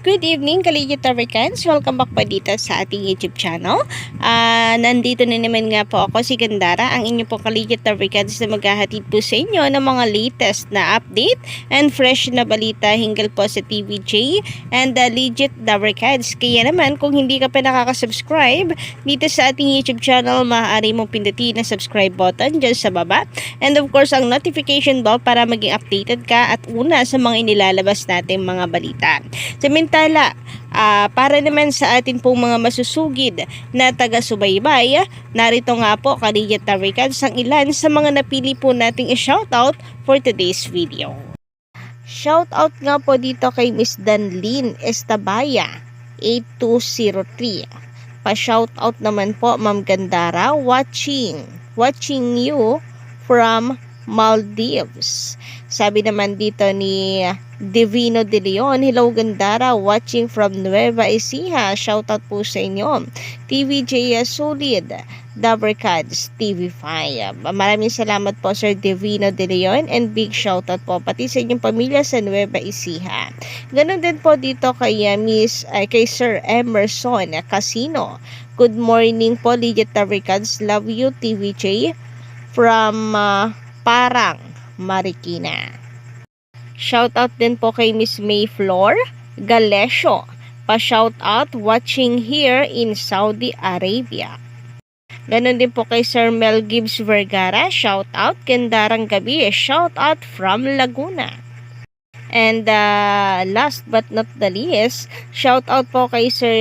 Good evening, Kaligit Americans. Welcome back po dito sa ating YouTube channel. Nandito na naman nga po ako, si Gandara, ang inyong po Kaligit Americans na maghahatid po sa inyo ng mga latest na update and fresh na balita hinggil po sa TVJ and Legit Americans. Kaya naman, kung hindi ka pa nakaka-subscribe dito sa ating YouTube channel, maaari mong pindutin na subscribe button dyan sa baba. And of course, ang notification bell para maging updated ka at una sa mga inilalabas nating mga balita. Samantala, para naman sa atin pong mga masusugid na taga-subaybay, narito nga po Kaligit Americans ang ilan sa mga napili po nating i-shoutout for today's video. Shoutout nga po dito kay Miss Danlin Estabaya 8203. Pa-shoutout naman po Ma'am Gandara, watching you from Maldives. Sabi naman dito ni Divino De Leon, hello Gandara, watching from Nueva Ecija. Shoutout po sa inyo. TVJ Solid, Dabarcads TV5. Maraming salamat po Sir Divino De Leon and big shoutout po pati sa inyong pamilya sa Nueva Ecija. Ganon din po dito kay kay Sir Emerson Casino. Good morning po Legit Dabarcads, love you TVJ from Parang, Marikina. Shoutout din po kay Miss Mayfloor Galesio. Pa-shoutout watching here in Saudi Arabia. Ganon din po kay Sir Mel Gibbs Vergara. Shoutout Kendarang Gabi. Shoutout from Laguna. And last but not the least, shoutout po kay Sir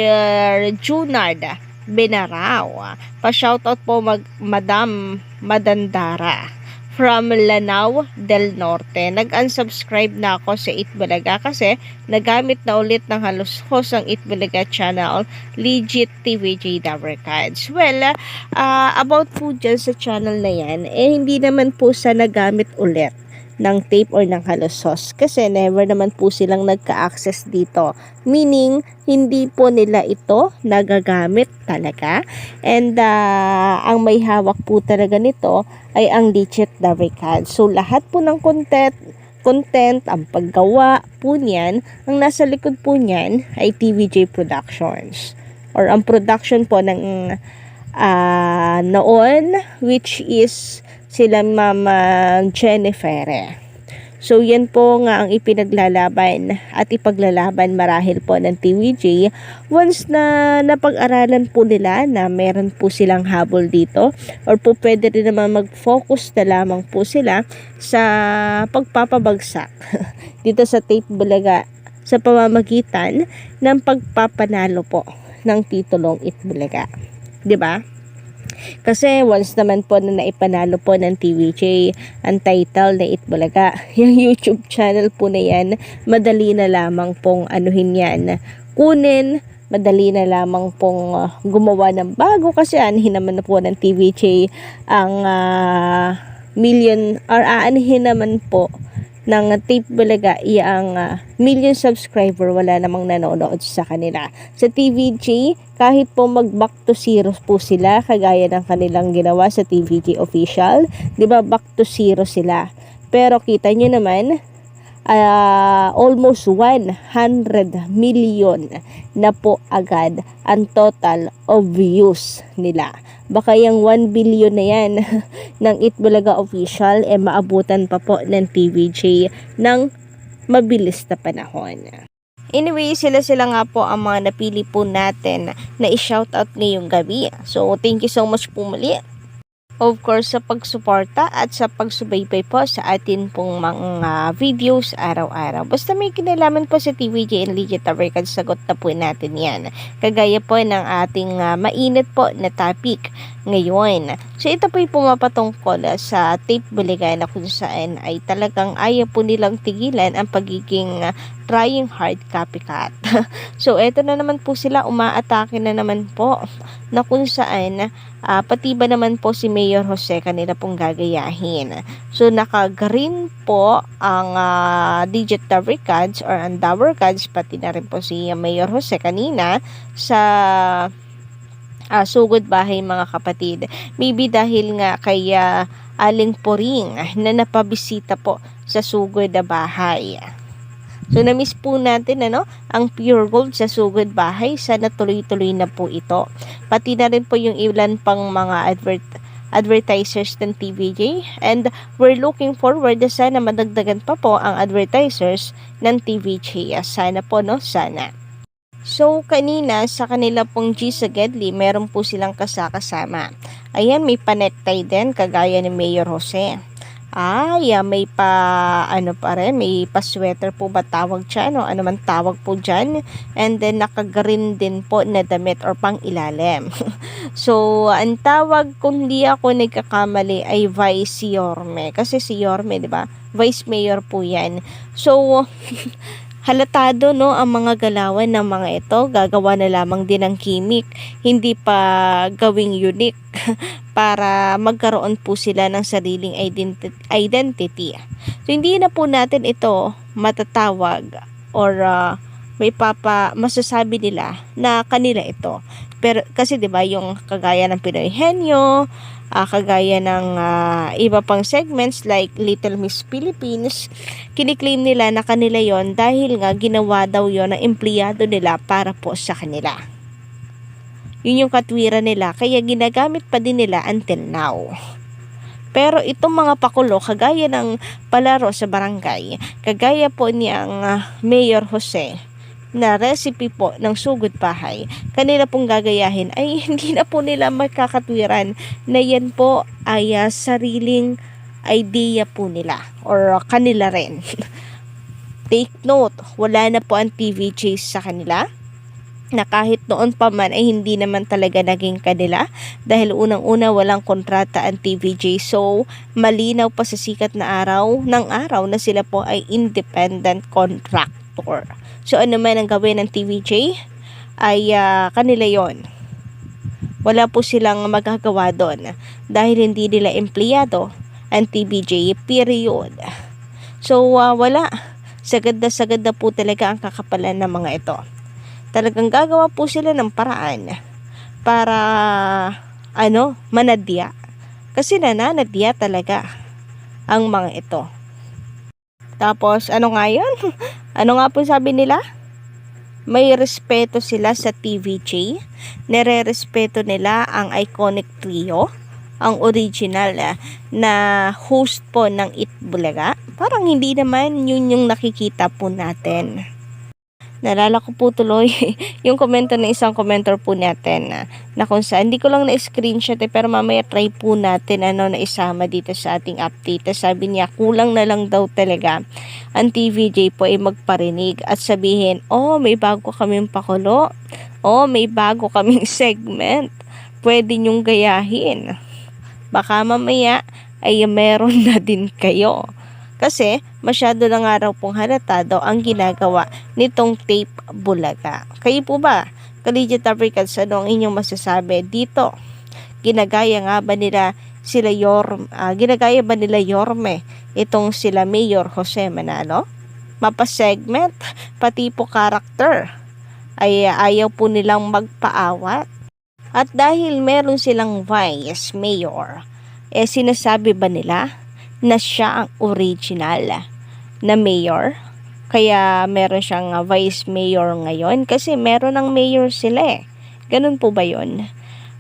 Junard Benarao. Pa-shoutout po Madam Madandara from Lanao del Norte. Nag-unsubscribe na ako sa Itbulaga kasi nagamit na ulit ng halos host ang Itbulaga channel, Legit TVJ Dabarcads. Well, about po dyan sa channel na yan, hindi naman po sa nagamit ulit ng tape or ng halos host kasi never naman po silang nagka-access dito. Meaning, hindi po nila ito nagagamit talaga. And ang may hawak po talaga nito ay ang Legit Dabarcads. So, lahat po ng content, ang paggawa po niyan, ang nasa likod po niyan ay TVJ Productions. Or ang production po ng noon, which is sila Mama Jennifer. So, yan po nga ang ipinaglalaban at ipaglalaban marahil po ng TVJ once na napag-aralan po nila na meron po silang habol dito or po pwede rin naman mag-focus na lamang po sila sa pagpapabagsak dito sa Tape Bulaga sa pamamagitan ng pagpapanalo po ng titulong Itbulaga. 'Di ba? Kasi once naman po na naipanalo po ng TVJ ang title na Itbulaga, yung YouTube channel po na yan, madali na lamang pong anuhin yan, kunin, madali na lamang pong gumawa ng bago kasi anuhin naman na po ng TVJ ang million or anuhin naman po ng Tape Bulaga ang million subscriber, wala namang nanonood sa kanila. Sa TVJ, kahit po mag-back to zero po sila, kagaya ng kanilang ginawa sa TVJ official, di ba back to zero sila. Pero kita nyo naman, almost 100 million na po agad ang total of views nila. Baka yung 1 billion na yan ng Itbulaga official maabutan pa po ng TVJ ng mabilis na panahon. Anyway, sila nga po ang mga napili po natin na i-shoutout ngayong gabi. So, thank you so much po muli. Of course, sa pagsuporta at sa pagsubaybay po sa atin pong mga videos araw-araw. Basta may kinalaman po sa TVJ and Legit Dabarcads, sagot na po natin yan. Kagaya po ng ating mainit po na topic ngayon. So, ito po yung pumapatungkol sa Tape Bulaga na kung saan ay talagang ayaw po nilang tigilan ang pagiging trying hard copycat. So, ito na naman po sila, umaatake na naman po na kung saan pati ba naman po si Mayor Jose kanila pong gagayahin. So, naka-green po ang Legit Dabarcads or ang Dabarcads, pati na rin po si Mayor Jose kanina sa sugod bahay mga kapatid. Maybe dahil nga kay Aling Poring na napabisita po sa sugod na bahay. So na-miss po natin ang Pure Gold sa Sugod Bahay. Sana tuloy-tuloy na po ito. Pati na rin po yung ilan pang mga advertisers ng TVJ, and we're looking forward na sana madagdagan pa po ang advertisers ng TVJ. Sana po, sana. So, kanina sa kanila pong G sa Gedli, meron po silang kasama. Ayan, may panektay din, kagaya ni Mayor Jose. May may pa-sweater po ba tawag dyan, o ano man tawag po dyan. And then, naka-green din po na damit or pang ilalim. So, ang tawag, kung di ako nagkakamali, ay Vice Yorme. Kasi si Yorme, di ba? Vice Mayor po yan. So, halatado ang mga galawan ng mga ito, gagawa na lamang din ng gimmick, hindi pa gawing unique para magkaroon po sila ng sariling identity. So hindi na po natin ito matatawag or masasabi nila na kanila ito. Pero kasi 'di ba yung kagaya ng Pinoy Henyo, kagaya ng iba pang segments like Little Miss Philippines, kiniklaim nila na kanila yon dahil nga ginawa daw yon ng empleyado nila para po sa kanila. Yun yung katwiran nila, kaya ginagamit pa din nila until now. Pero itong mga pakulo, kagaya ng palaro sa barangay, kagaya po niyang Mayor Jose, na recipe po ng Sugod Bahay, kanila pong gagayahin, ay hindi na po nila makakatwiran na yan po ay sariling idea po nila or kanila rin. Take note, wala na po ang TVJ sa kanila, na kahit noon pa man ay hindi naman talaga naging kanila dahil unang-una walang kontrata ang TVJ. So malinaw pa sa sikat na araw na sila po ay independent contractor. So ano man ang gawin ng TVJ ay kanila yon. Wala po silang magagawa doon dahil hindi nila empleyado ang TVJ, period. So wala, sagad na po talaga ang kakapalan ng mga ito. Talagang gagawa po sila ng paraan para manadya. Kasi nananadya talaga ang mga ito. Tapos ano nga yun? Ano nga po sabi nila? May respeto sila sa TVJ. Nire-respeto nila ang iconic trio, ang original na host po ng Itbulaga. Parang hindi naman yun yung nakikita po natin. Nalala ko po tuloy yung komento ng isang commenter po natin na kung saan, hindi ko lang na-screenshot pero mamaya try po natin na isama dito sa ating update. Sabi niya, kulang na lang daw talaga ang TVJ po ay magparinig at sabihin, may bago kaming pakulo, may bago kaming segment, pwede nyong gayahin. Baka mamaya ay meron na din kayo. Kasi masyado na nga raw pong halata daw ang ginagawa nitong Tape Bulaga. Kayo po ba, Collegiate Africans, ano ang inyong masasabi dito? Ginagaya ba nila Yorme itong sila Mayor Jose Manalo? Mapa-segment, pati po karakter ay ayaw po nilang magpaawat. At dahil meron silang Vice Mayor, sinasabi ba nila na siya ang original na mayor? Kaya meron siyang vice mayor ngayon kasi meron ng mayor sila Ganun po ba yun?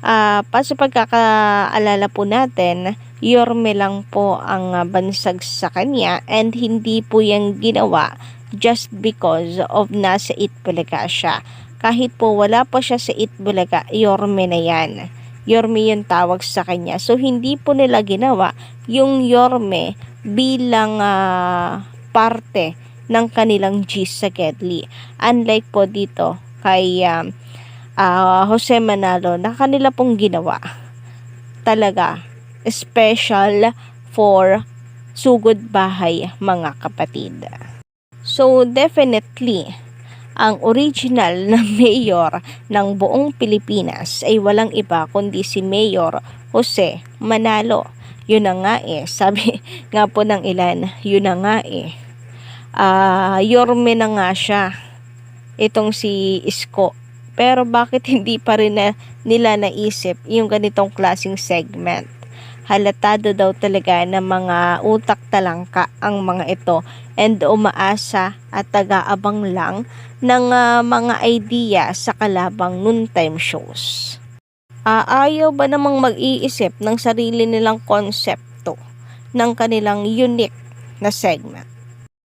Sa pagkakaalala po natin, Yorme lang po ang bansag sa kanya and hindi po yan ginawa just because of nasa Itbulaga siya. Kahit po wala pa siya sa Itbulaga, Yorme na yan. Yorme yung tawag sa kanya. So, hindi po nila ginawa yung Yorme bilang parte ng kanilang G sa Gedli. Unlike po dito kay Jose Manalo na kanila pong ginawa. Talaga, special for Sugod Bahay, mga kapatid. So, definitely, ang original na mayor ng buong Pilipinas ay walang iba kundi si Mayor Jose Manalo. Yun na nga sabi nga po ng ilan, yun na nga Yorme na nga siya, itong si Isko. Pero bakit hindi pa rin nila naisip yung ganitong klaseng segment? Halatado daw talaga na mga utak talangka ang mga ito and umaasa at taga-abang lang ng mga idea sa kalabang noontime shows. Ayaw ba namang mag-iisip ng sarili nilang konsepto ng kanilang unique na segment?